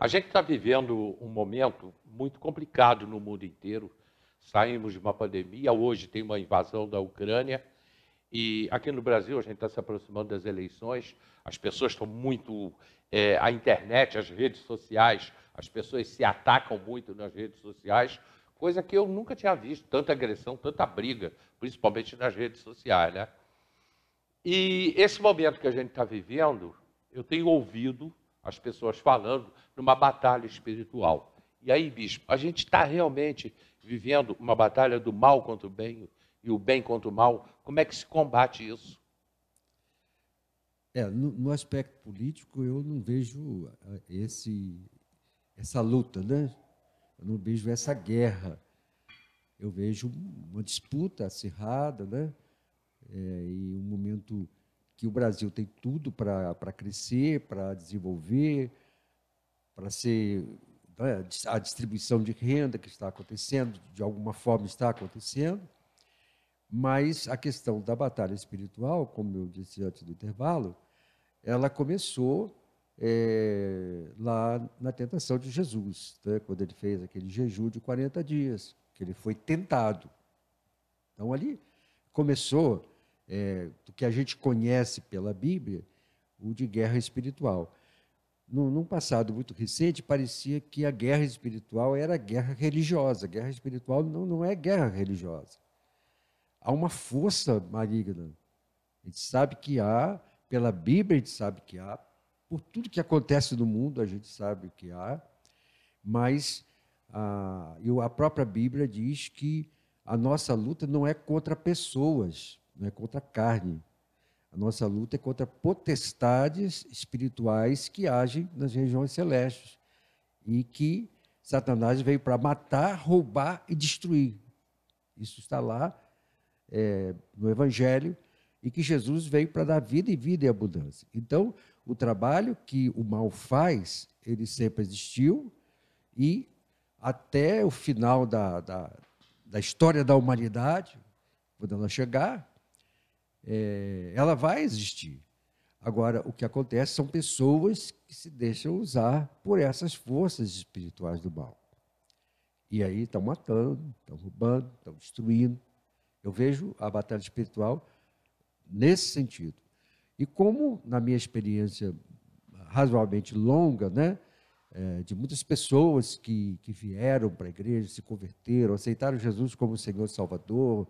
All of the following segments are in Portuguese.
A gente está vivendo um momento muito complicado no mundo inteiro. Saímos de uma pandemia, hoje tem uma invasão da Ucrânia, e aqui no Brasil a gente está se aproximando das eleições, as pessoas estão muito. A internet, as redes sociais, as pessoas se atacam muito nas redes sociais, coisa que eu nunca tinha visto, tanta agressão, tanta briga, principalmente nas redes sociais, né? E esse momento que a gente está vivendo, eu tenho ouvido as pessoas falando numa batalha espiritual. E aí, bispo, a gente está realmente vivendo uma batalha do mal contra o bem e o bem contra o mal? Como é que se combate isso? No aspecto político, eu não vejo essa luta, né? Eu não vejo essa guerra. Eu vejo uma disputa acirrada, né? E um momento que o Brasil tem tudo para crescer, para desenvolver, para ser, né, a distribuição de renda que está acontecendo, de alguma forma está acontecendo, mas a questão da batalha espiritual, como eu disse antes do intervalo, ela começou lá na tentação de Jesus, né? Quando ele fez aquele jejum de 40 dias, que ele foi tentado. Então, ali começou, do que a gente conhece pela Bíblia, o de guerra espiritual. Num passado muito recente, parecia que a guerra espiritual era guerra religiosa. A guerra espiritual não é guerra religiosa. Há uma força maligna. A gente sabe que há, pela Bíblia a gente sabe que há, por tudo que acontece no mundo a gente sabe que há, mas a própria Bíblia diz que a nossa luta não é contra pessoas, não é contra a carne. A nossa luta é contra potestades espirituais que agem nas regiões celestes e que Satanás veio para matar, roubar e destruir. Isso está lá no Evangelho, e que Jesus veio para dar vida e vida em abundância. Então, o trabalho que o mal faz, ele sempre existiu, e até o final da história da humanidade, quando ela chegar, ela vai existir. Agora, o que acontece são pessoas que se deixam usar por essas forças espirituais do mal. E aí estão matando, estão roubando, estão destruindo. Eu vejo a batalha espiritual nesse sentido. E como, na minha experiência razoavelmente longa, né, de muitas pessoas que vieram para a igreja, se converteram, aceitaram Jesus como Senhor e Salvador,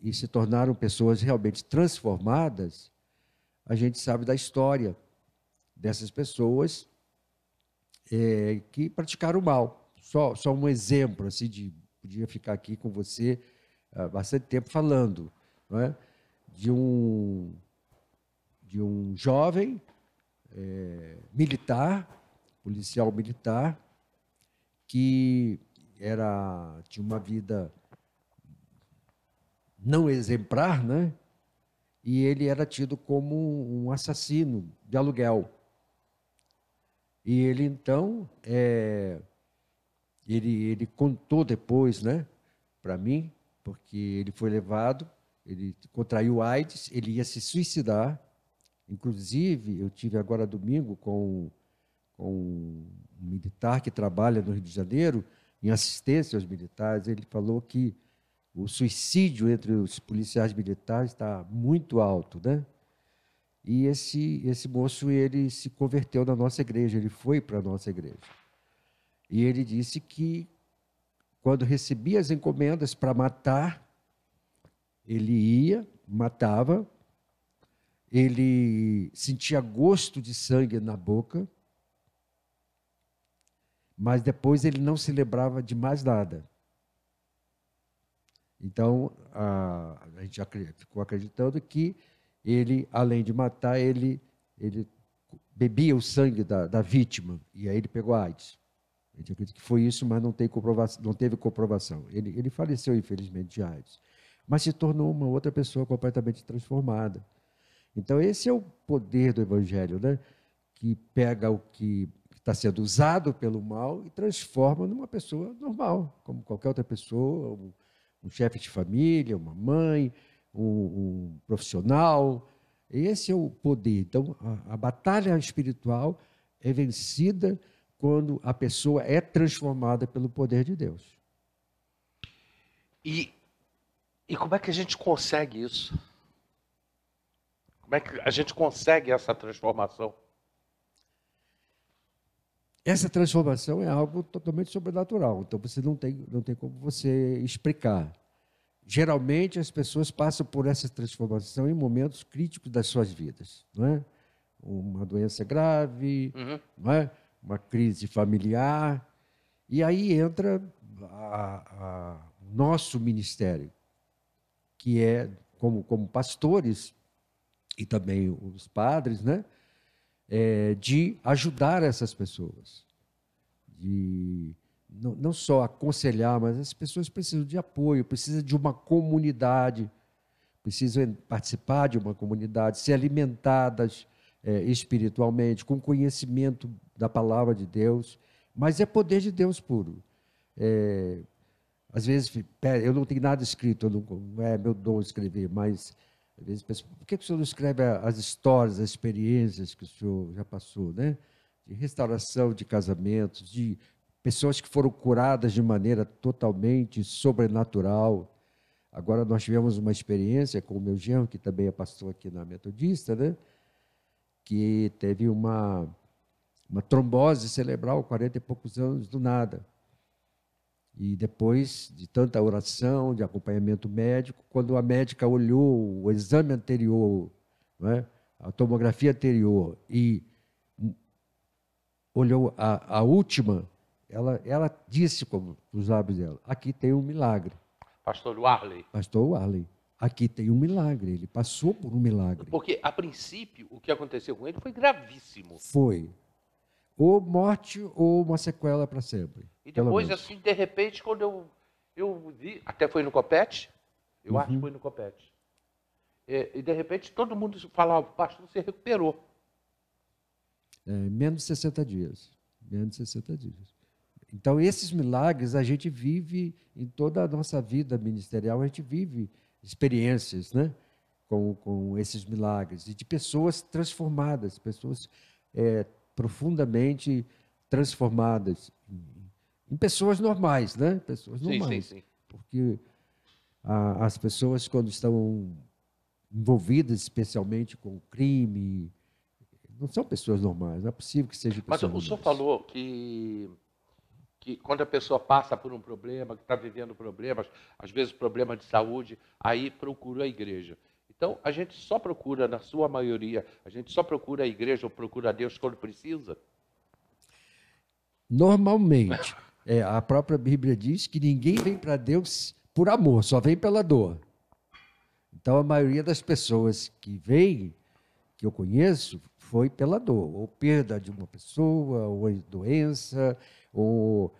e se tornaram pessoas realmente transformadas, a gente sabe da história dessas pessoas que praticaram o mal. Só um exemplo, assim, podia ficar aqui com você há bastante tempo falando, não é? de um jovem militar, policial militar, que tinha uma vida não exemplar, né? E ele era tido como um assassino de aluguel. E ele, então, ele contou depois, né, para mim, porque ele foi levado, ele contraiu AIDS, ele ia se suicidar. Inclusive, eu tive agora domingo com um militar que trabalha no Rio de Janeiro, em assistência aos militares. Ele falou que o suicídio entre os policiais militares está muito alto, né? E esse moço, ele se converteu na nossa igreja, ele foi para a nossa igreja. E ele disse que, quando recebia as encomendas para matar, ele ia, matava, ele sentia gosto de sangue na boca, mas depois ele não se lembrava de mais nada. Então, a gente ficou acreditando que ele, além de matar, ele bebia o sangue da vítima, e aí ele pegou AIDS. A gente acredita que foi isso, mas não teve comprovação. Ele faleceu, infelizmente, de AIDS. Mas se tornou uma outra pessoa completamente transformada. Então, esse é o poder do Evangelho, né? Que pega o que está sendo usado pelo mal e transforma numa pessoa normal, como qualquer outra pessoa, um chefe de família, uma mãe, um profissional. Esse é o poder. Então, a batalha espiritual é vencida quando a pessoa é transformada pelo poder de Deus. E como é que a gente consegue isso? Como é que a gente consegue essa transformação? Essa transformação é algo totalmente sobrenatural, então você não tem como você explicar. Geralmente as pessoas passam por essa transformação em momentos críticos das suas vidas, não é? Uma doença grave, não é? Uma crise familiar, e aí entra o nosso ministério, que é como pastores e também os padres, né? De ajudar essas pessoas, de não só aconselhar, mas as pessoas precisam de apoio, precisam de uma comunidade, precisam participar de uma comunidade, ser alimentadas espiritualmente, com conhecimento da palavra de Deus, mas é poder de Deus puro. Às vezes, eu não tenho nada escrito, não é meu dom escrever, mas às vezes penso, por que o senhor não escreve as histórias, as experiências que o senhor já passou, né? De restauração de casamentos, de pessoas que foram curadas de maneira totalmente sobrenatural. Agora nós tivemos uma experiência com o meu genro, que também é pastor aqui na Metodista, né? Que teve uma trombose cerebral, 40 e poucos anos, do nada. E depois de tanta oração, de acompanhamento médico, quando a médica olhou o exame anterior, não é? A tomografia anterior, e olhou a última, ela disse com os lábios dela, aqui tem um milagre. Pastor Warley. Pastor Warley, aqui tem um milagre, ele passou por um milagre. Porque, a princípio, o que aconteceu com ele foi gravíssimo. Foi. Ou morte ou uma sequela para sempre. E depois, assim, de repente, quando eu vi, até foi no Copete, eu acho que foi no Copete, e de repente todo mundo falava, pastor, você recuperou. Menos de 60 dias. Menos de 60 dias. Então, esses milagres a gente vive em toda a nossa vida ministerial, a gente vive experiências, né? Com esses milagres, e de pessoas transformadas, pessoas profundamente transformadas em pessoas normais, né? Pessoas normais. Sim. Porque as pessoas, quando estão envolvidas especialmente com crime, não são pessoas normais, não é possível que sejam pessoas normais. Mas o senhor falou que quando a pessoa passa por um problema, que está vivendo problemas, às vezes problema de saúde, aí procura a igreja. Então, a gente só procura, na sua maioria, a gente só procura a igreja ou procura a Deus quando precisa? Normalmente, a própria Bíblia diz que ninguém vem para Deus por amor, só vem pela dor. Então, a maioria das pessoas que vêm, que eu conheço, foi pela dor, ou perda de uma pessoa, ou doença, ou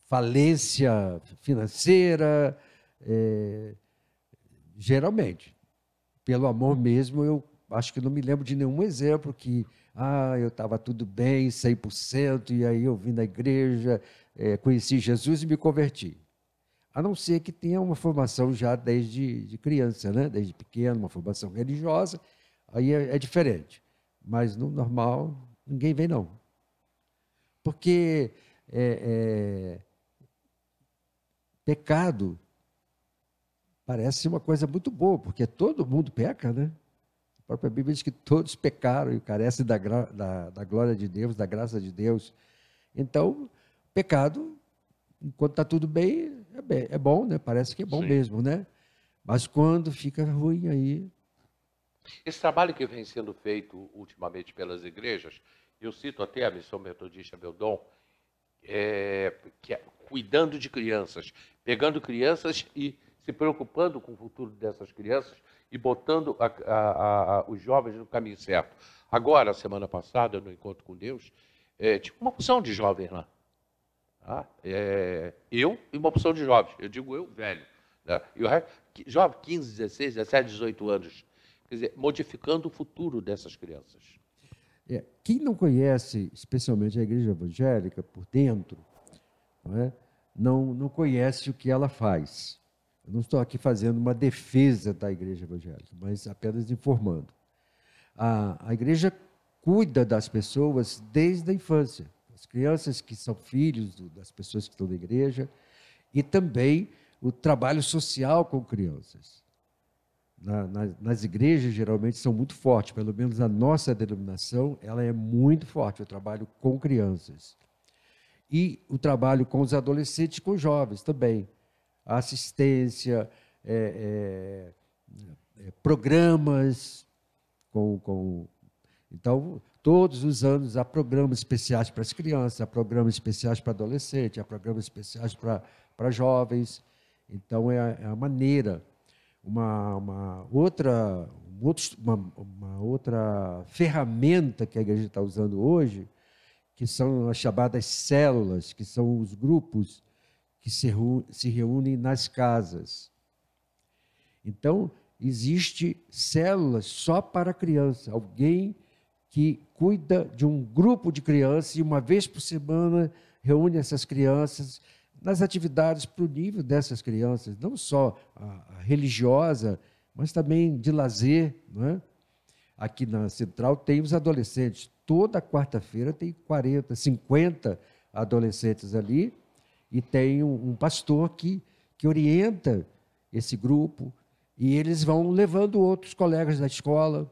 falência financeira, geralmente. Pelo amor mesmo, eu acho que não me lembro de nenhum exemplo que eu estava tudo bem, 100%, e aí eu vim na igreja, conheci Jesus e me converti. A não ser que tenha uma formação já desde criança, né? Desde pequeno, uma formação religiosa, aí é diferente. Mas no normal, ninguém vem, não. Porque pecado parece uma coisa muito boa, porque todo mundo peca, né? A própria Bíblia diz que todos pecaram e carecem da glória de Deus, da graça de Deus. Então, pecado, enquanto está tudo bem, é bom, né? Parece que é bom mesmo, né? Mas quando fica ruim, aí... Esse trabalho que vem sendo feito ultimamente pelas igrejas, eu cito até a Missão Metodista Beldon, que é cuidando de crianças, pegando crianças e se preocupando com o futuro dessas crianças e botando os jovens no caminho certo. Agora, semana passada, no Encontro com Deus, tinha uma opção de jovens lá. Eu e uma opção de jovens. Eu digo eu, velho. Né? E o resto, jovem, 15, 16, 17, 18 anos. Quer dizer, modificando o futuro dessas crianças. Quem não conhece, especialmente a igreja evangélica, por dentro, não conhece o que ela faz. Eu não estou aqui fazendo uma defesa da igreja evangélica, mas apenas informando. A igreja cuida das pessoas desde a infância. As crianças que são filhos das pessoas que estão na igreja, e também o trabalho social com crianças. Nas igrejas, geralmente, são muito fortes, pelo menos a nossa denominação, ela é muito forte, o trabalho com crianças. E o trabalho com os adolescentes e com os jovens também. A assistência, programas Então, todos os anos há programas especiais para as crianças, há programas especiais para adolescentes, há programas especiais para jovens. Então, é a maneira, uma outra ferramenta que a igreja está usando hoje, que são as chamadas células, que são os grupos que se reúnem nas casas. Então, existe células só para criança, alguém que cuida de um grupo de crianças e uma vez por semana reúne essas crianças nas atividades para o nível dessas crianças, não só a religiosa, mas também de lazer. Não é? Aqui na Central tem os adolescentes. Toda quarta-feira tem 40, 50 adolescentes ali e tem um pastor que orienta esse grupo e eles vão levando outros colegas da escola.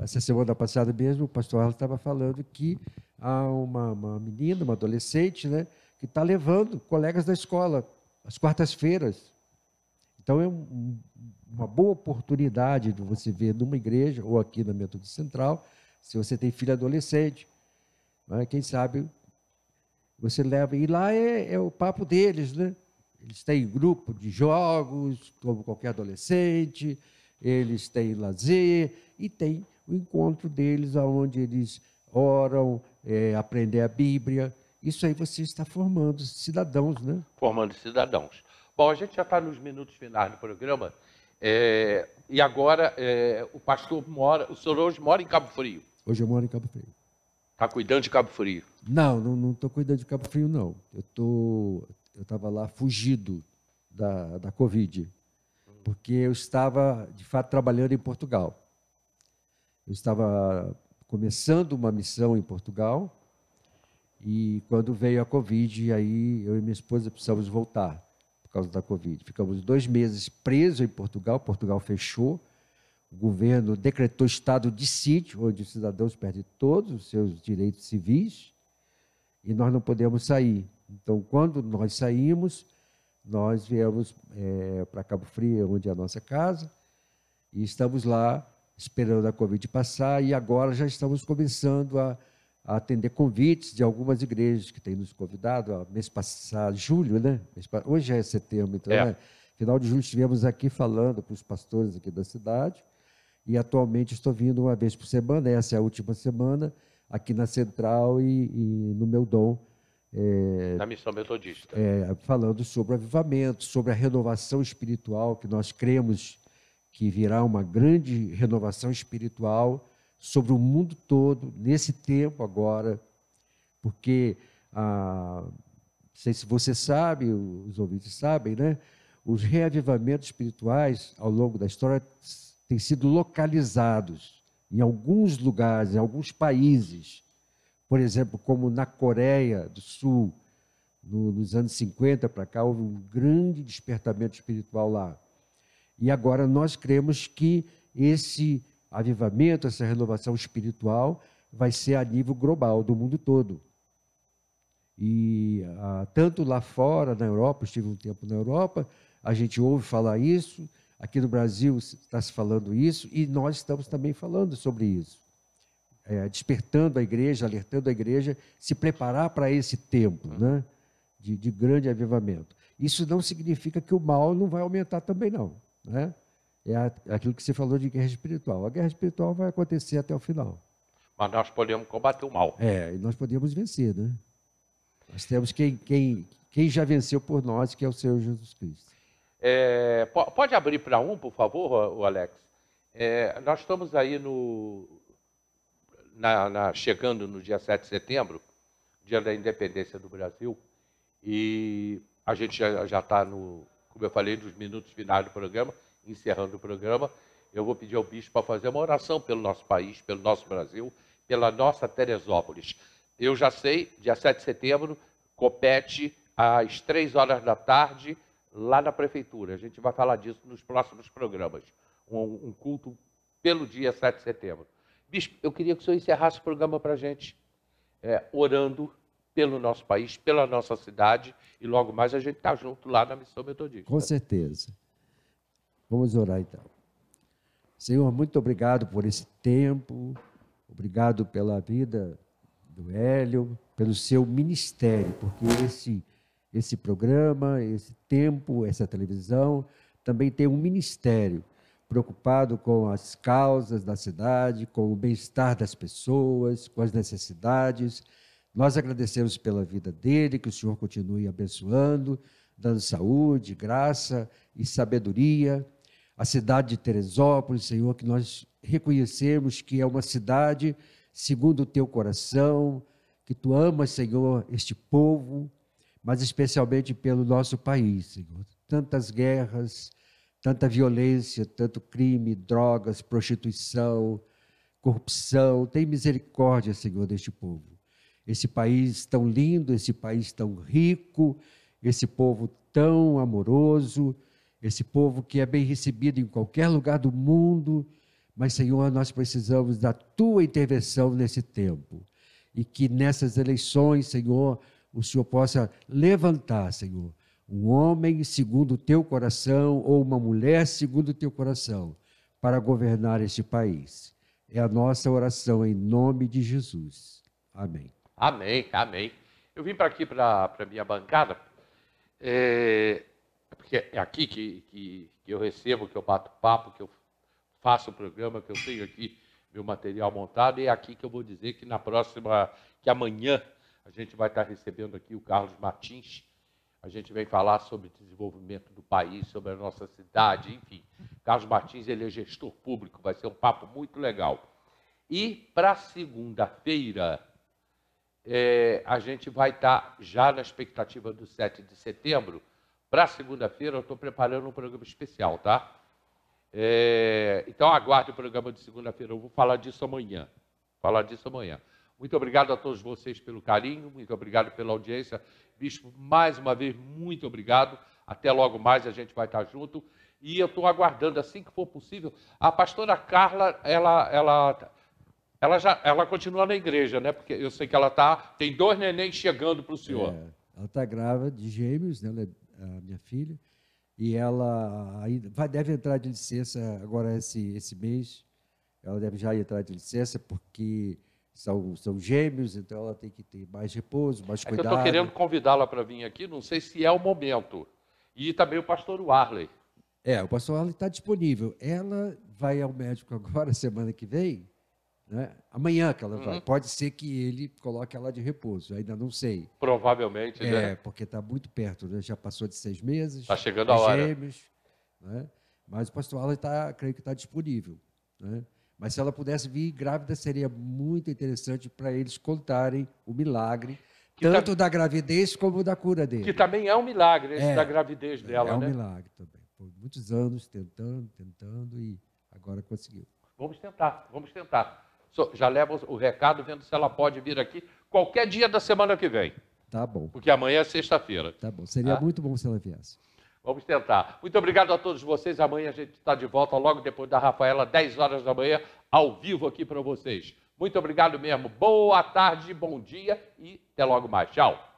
Essa semana passada mesmo, o pastor Arlo estava falando que há uma menina, uma adolescente, né, que está levando colegas da escola às quartas-feiras. Então, é uma boa oportunidade de você ver numa igreja, ou aqui na Metodista Central, se você tem filho adolescente. Né, quem sabe você leva. E lá é o papo deles, né? Eles têm grupo de jogos, como qualquer adolescente, eles têm lazer e tem o encontro deles, onde eles oram, aprendem a Bíblia. Isso aí você está formando cidadãos, né? Formando cidadãos. Bom, a gente já está nos minutos finais do programa, e agora o pastor o senhor hoje mora em Cabo Frio. Hoje eu moro em Cabo Frio. Está cuidando de Cabo Frio? Não estou cuidando de Cabo Frio, não. Eu estava lá fugido da Covid, porque eu estava, de fato, trabalhando em Portugal. Eu estava começando uma missão em Portugal e quando veio a Covid, aí eu e minha esposa precisamos voltar por causa da Covid. Ficamos 2 meses presos em Portugal, Portugal fechou, o governo decretou estado de sítio, onde os cidadãos perdem todos os seus direitos civis e nós não podemos sair. Então, quando nós saímos, nós viemos para Cabo Frio, onde é a nossa casa, e estamos lá esperando a Covid passar, e agora já estamos começando a atender convites de algumas igrejas que têm nos convidado. Mês passado, julho, né? Hoje é setembro, então, né? Final de julho estivemos aqui falando para os pastores aqui da cidade, e atualmente estou vindo uma vez por semana, essa é a última semana, aqui na Central e no meu dom, na Missão Metodista. Falando sobre o avivamento, sobre a renovação espiritual, que nós cremos que virá uma grande renovação espiritual sobre o mundo todo, nesse tempo agora, porque, não sei se você sabe, os ouvintes sabem, né? Os reavivamentos espirituais, ao longo da história, têm sido localizados em alguns lugares, em alguns países. Por exemplo, como na Coreia do Sul, nos anos 50 para cá, houve um grande despertamento espiritual lá. E agora nós cremos que esse avivamento, essa renovação espiritual, vai ser a nível global, do mundo todo. E tanto lá fora, na Europa, eu estive um tempo na Europa, a gente ouve falar isso, aqui no Brasil está se falando isso, e nós estamos também falando sobre isso. Despertando a igreja, alertando a igreja, se preparar para esse tempo, né, de grande avivamento. Isso não significa que o mal não vai aumentar também, não. Né? É aquilo que você falou de guerra espiritual. A guerra espiritual vai acontecer até o final. Mas nós podemos combater o mal. E nós podemos vencer, né? Nós temos quem já venceu por nós, que é o Senhor Jesus Cristo. Pode abrir para por favor, o Alex? Nós estamos aí chegando no dia 7 de setembro, dia da independência do Brasil, e a gente já está como eu falei, nos minutos finais do programa, encerrando o programa. Eu vou pedir ao bispo para fazer uma oração pelo nosso país, pelo nosso Brasil, pela nossa Teresópolis. Eu já sei, dia 7 de setembro, compete às 3 horas da tarde, lá na Prefeitura. A gente vai falar disso nos próximos programas. Um culto pelo dia 7 de setembro. Bispo, eu queria que o senhor encerrasse o programa para a gente, orando pelo nosso país, pela nossa cidade, e logo mais a gente está junto lá na Missão Metodista. Com certeza. Vamos orar então. Senhor, muito obrigado por esse tempo, obrigado pela vida do Hélio, pelo seu ministério, porque esse programa, esse tempo, essa televisão, também tem um ministério preocupado com as causas da cidade, com o bem-estar das pessoas, com as necessidades. Nós agradecemos pela vida dele, que o Senhor continue abençoando, dando saúde, graça e sabedoria. A cidade de Teresópolis, Senhor, que nós reconhecemos que é uma cidade segundo o teu coração, que tu amas, Senhor, este povo, mas especialmente pelo nosso país, Senhor. Tantas guerras, tanta violência, tanto crime, drogas, prostituição, corrupção. Tem misericórdia, Senhor, deste povo. Esse país tão lindo, esse país tão rico, esse povo tão amoroso, esse povo que é bem recebido em qualquer lugar do mundo. Mas, Senhor, nós precisamos da tua intervenção nesse tempo. E que nessas eleições, Senhor, o Senhor possa levantar, Senhor, um homem segundo o teu coração ou uma mulher segundo o teu coração para governar este país. É a nossa oração em nome de Jesus. Amém. Amém, amém. Eu vim para aqui, para a minha bancada, porque é aqui que eu recebo, que eu bato papo, que eu faço o programa, que eu tenho aqui meu material montado, e é aqui que eu vou dizer que que amanhã a gente vai estar recebendo aqui o Carlos Martins. A gente vem falar sobre o desenvolvimento do país, sobre a nossa cidade, enfim. Carlos Martins, ele é gestor público, vai ser um papo muito legal. E para segunda-feira, a gente vai estar já na expectativa do 7 de setembro. Para segunda-feira, eu estou preparando um programa especial, tá? Então, aguarde o programa de segunda-feira. Eu vou falar disso amanhã. Muito obrigado a todos vocês pelo carinho, muito obrigado pela audiência. Bispo, mais uma vez, muito obrigado. Até logo mais, a gente vai estar junto. E eu estou aguardando, assim que for possível. A pastora Carla, ela continua na igreja, né? Porque eu sei que ela tem 2 nenéns chegando para o senhor. Ela está grávida de gêmeos, né? Ela é a minha filha. E ela deve entrar de licença agora esse mês. Ela deve já entrar de licença, porque são gêmeos, então ela tem que ter mais repouso, mais cuidado. Eu estou querendo convidá-la para vir aqui, não sei se é o momento. E também o pastor Warley. O pastor Warley está disponível. Ela vai ao médico agora, semana que vem, né? Amanhã que ela vai. Pode ser que ele coloque ela de repouso, ainda não sei. Provavelmente, né? Porque está muito perto, né? Já passou de 6 meses. Está chegando a hora. Gêmeos, né? Mas o pastor Warley creio que está disponível, né? Mas se ela pudesse vir grávida, seria muito interessante para eles contarem o milagre, tanto da gravidez como da cura dele. Que também é um milagre, esse da gravidez dela, né? É um milagre também. Por muitos anos tentando e agora conseguiu. Vamos tentar. Já leva o recado, vendo se ela pode vir aqui qualquer dia da semana que vem. Tá bom. Porque amanhã é sexta-feira. Tá bom. Seria muito bom se ela viesse. Vamos tentar. Muito obrigado a todos vocês. Amanhã a gente está de volta, logo depois da Rafaela, 10 horas da manhã, ao vivo aqui para vocês. Muito obrigado mesmo. Boa tarde, bom dia e até logo mais. Tchau.